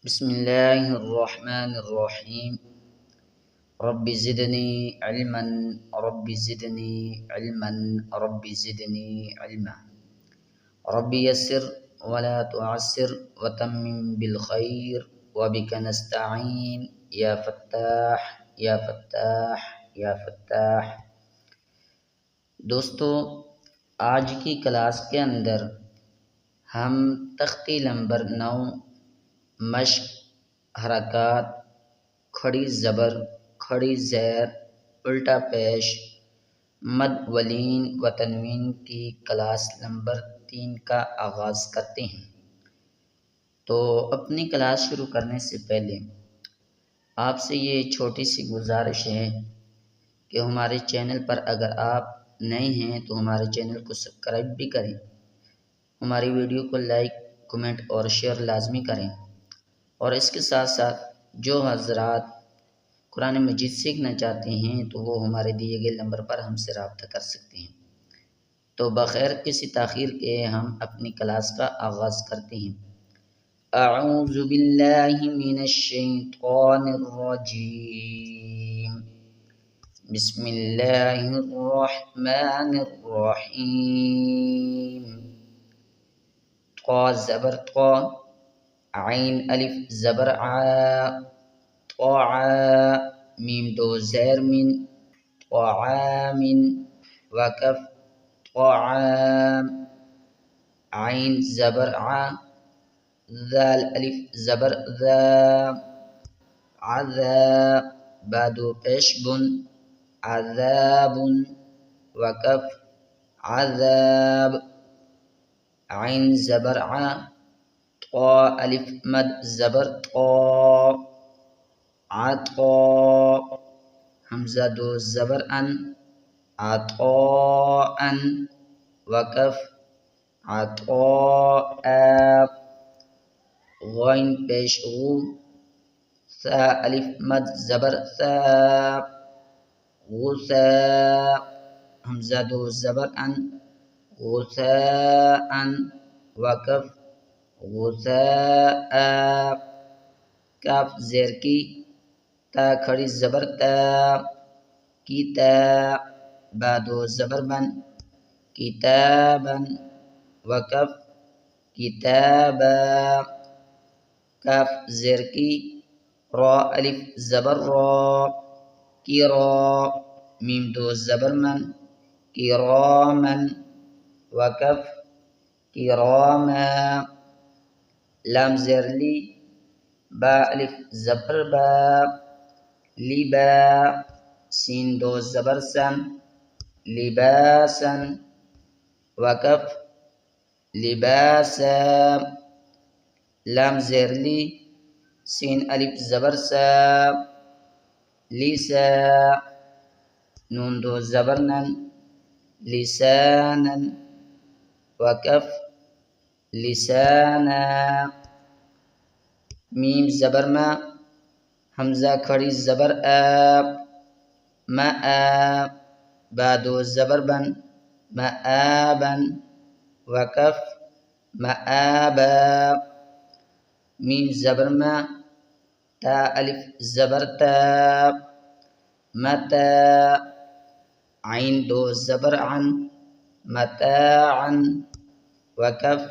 बिस्मिल्लाहिर्रहमानिर्रहीम। Rabbi ज़िदनी इल्मन rabbi ज़िदनी इल्मन rabbi ज़िदनी इल्मा। Rabbi यस्सिर वला तुअस्सिर वतम्मिम bill खैर वबिका नस्तईन या फत्ताह या फत्ताह या फत्ताह। दोस्तों, आज की क्लास के अंदर हम तख्ती नंबर 9 मश्क, हरकत, खड़ी ज़बर, खड़ी ज़ेर, उल्टा पेश, मद वलीन व तनवीन की क्लास नंबर 3 का आगाज़ करते हैं। तो अपनी क्लास शुरू करने से पहले आपसे ये छोटी सी गुजारिश है कि हमारे चैनल पर अगर आप नए हैं तो हमारे चैनल को सब्सक्राइब भी करें, हमारी वीडियो को लाइक, कमेंट और शेयर लाजमी करें। और इसके साथ साथ जो हजरात कुरान मजीद सीखना चाहते हैं तो वो हमारे दिए गए नंबर पर हमसे रब्ता कर सकते हैं। तो बग़ैर किसी ताख़ीर के हम अपनी क्लास का आगाज़ करते हैं। अऊज़ु बिल्लाहि मिनश शैतानिर रजीम। बिस्मिल्लाहिर रहमानिर रहीम। क़ा ज़बर क़ा, आइन अलिफ ज़बर आ, क़ा, मीम दो ज़ेर मिन, क़ामिन, वक़फ़ क़ाम, आइन ज़बर आ, ज़ाल अलिफ ज़बर ज़ा, अज़ा, बा दो पेश बुन, अज़ाबुन, वक़फ़ अज़ाब, आइन ज़बर आ, क़ा अलिफ मद ज़बर क़ा, अक़ा, हमज़ा दो ज़बर अन, अक़ाअन, वक़फ़ अक़ाअ, ग़ाइन पेश गू, सा अलिफ मद ज़बर सा, गुसा, हमज़ा दो ज़बर अन, गुसाअन, वक़फ़ गुसाअ, काफ ज़ेर की, ता खड़ी ज़बर ता, कीता, बा दो ज़बर बन, किताबन, वक़फ़ किताबा, काफ ज़ेर की, रा अलिफ ज़बर रा, किरा, मीम दो ज़बर मन, किरामन, वक़फ़ किरामा, लाम ज़ेर ली, बा अलिफ ज़बर बा, लिबा, सीन दो ज़बर सन, लिबासन, वक़फ़ लिबासा, लाम ज़ेर ली, सीन अलिफ ज़बर सा, लिसा, नून दो ज़बर नन, लिसानन, वक़फ़ लिसाना, मीम ज़बर मा, हमज़ा खड़ी ज़बर आ, मआ, बा दो ज़बर बन, मआबन, वक़फ़ मआबा, मीम ज़बर मा, ता अलिफ ज़बर ता, मता, आइन दो ज़बर अन, मताअन, वक़फ़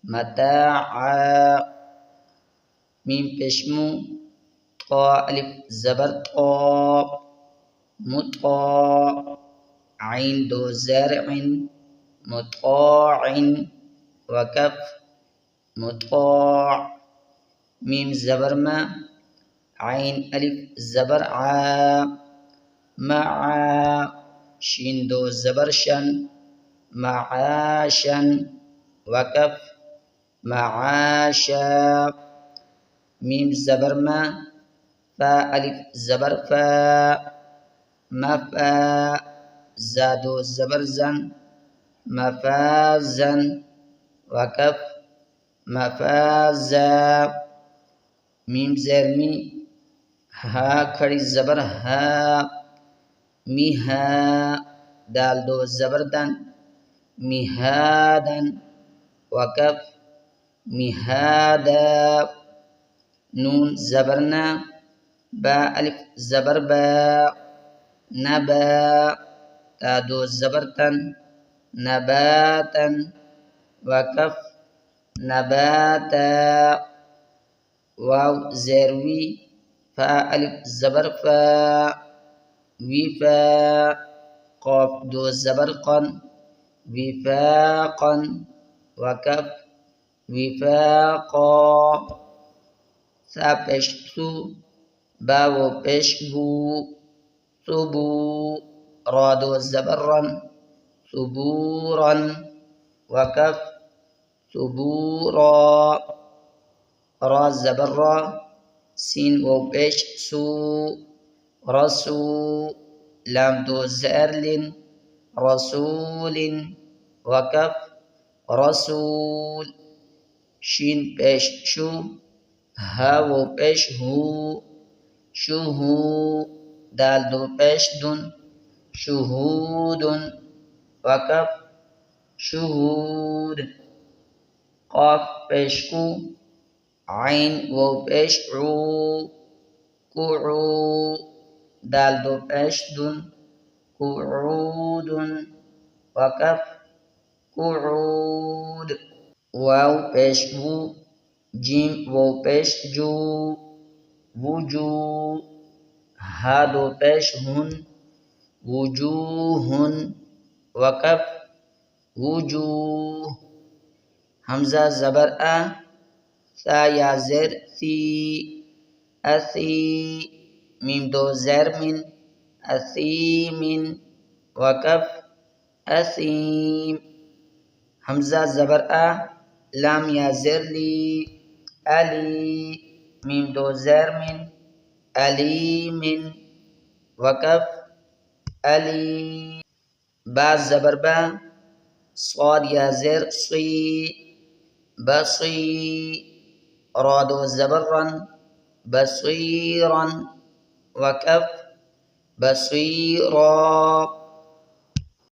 मताआ, मीम पेशमू, क़ा अलिफ ज़बर क़ा, मुत्क़ा, आइन दो ज़ेर इन, मुत्क़ाइन, वक़फ़ मुत्क़ा, मीम ज़बर मा, आइन अलिफ ज़बर आ, मआ, शीन दो ज़बर शन, मआशन, वक़फ़ मआशा, मीम ज़बर मा, फा अलिफ ज़बर फा, मफ़ा, ज़ा दो ज़बर ज़न, मफ़ाज़न, वक़फ़ मफ़ाज़ा, मीम ज़ेर मी, हा खड़ी ज़बर हा, मिहा, दाल दो ज़बर दन, मिहादन, वक़फ़ मिहादा, नून ज़बरना, बा अलिफ ज़बर बा, नबा, ता दो ज़बरतन, नबातन, वकफ नबाता, वाव ज़ेरवी, फा अलिफ ज़बर फा, विफा, क़ाफ दो ज़बर क़न, विफाक़न, वकफ विफाक़ा, सा पेश सु, बा वो पेश बू, सुबू, रा दो ज़बर रन, सुबूरन, वकफ सुबूरा, रा ज़बर रा, सीन वो पेश सू, रसू, लाम दो ज़ेर लिन, रसूलिन, वकफ रसूल, शीन पेश शू, हा वो पेश हू, शुहू, दाल दो पेश दुन, शुहूदुन, वकफ शुहूद, क़ाफ पेश कू, आइन वो पेश ऊ, कुऊ, दाल दो पेश दुन, कुऊदुन, वकफ कुऊद, वाव पेश वू, जीम वो पेश जू, वुजू, हा दो पेश हुन, वुजूहुन, वकफ वुजूह, हमजा ज़बर आ, सा या ज़ेर सी, असी, मीम दो ज़ेर मिन, असीमिन, वकफ असीम, हमजा ज़बर आ, लाम या ज़ेर ली, अली, मीम दो ज़ेर मिन, अलीमिन, वकफ अली, बा ज़बर बा, स्वाद या ज़ेर सी, बसी, रा दो ज़बर रन, बसीरन, वकफ बसीरा।